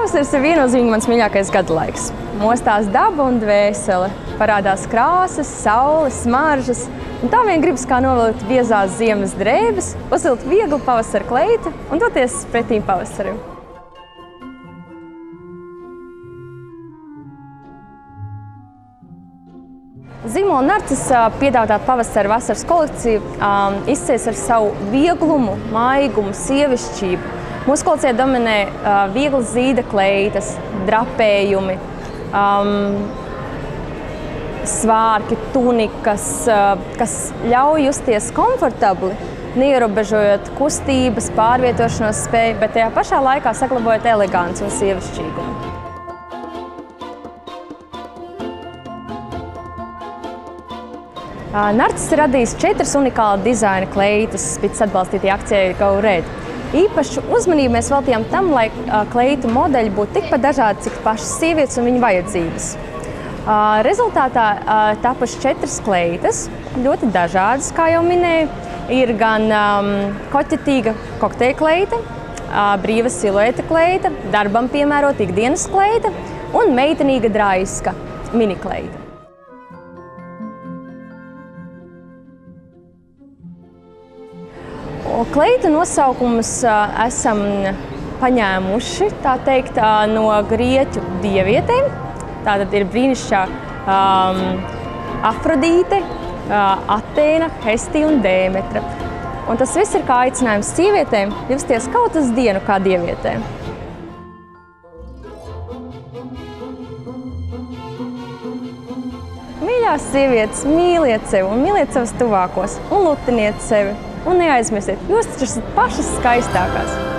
Pavasaris ir viennozīmīgi mans mīļākais gada laiks. Mostās daba un dvēsele, parādās krāsas, saules, smaržas. Un tā vien gribas kā novilkt biezās ziemas drēbes, uzvilkt vieglu pavasara kleitu un doties pretīm pavasarim. Zīmola Narcis piedāvātā pavasara vasaras kolekcija izceļas ar savu vieglumu, maigumu, sievišķību. Mūsu kolekcijā dominē vieglas zīda kleitas, drapējumi, svārki, tunikas, kas ļauj justies komfortabli, neierobežojot kustības, pārvietošanos spēju, bet tajā pašā laikā saglabājot eleganci un sievišķīgumu. Narcis ir radījis 4 unikāla dizaina kleitas Spits atbalstītajai akcijai Go Red. Īpašu uzmanību mēs veltījām tam, lai kleitu modeļi būtu tikpat dažādi, cik pašas sievietes un viņu vajadzības. Rezultātā tapušas 4 kleitas, ļoti dažādas, kā jau minēju. Ir gan koķetīga kokteļa kleita, brīva silueta kleita, darbam piemērota ikdienas kleita un meitenīga draiska minikleita. Kleitu nosaukumus esam paņēmuši, tā teikt, no grieķu dievietēm. Tātad ir brīnišķīgā Afrodīte, Atēna, Hestija un Dēmetra. Un tas viss ir kā aicinājums sievietēm justies kaut uz dienu kā dievietēm. Mīļās sievietes, mīliet sevi un mīliet savus tuvākos un lutiniet sevi. Un neaizmirstiet, jūs taču esat pašas skaistākās!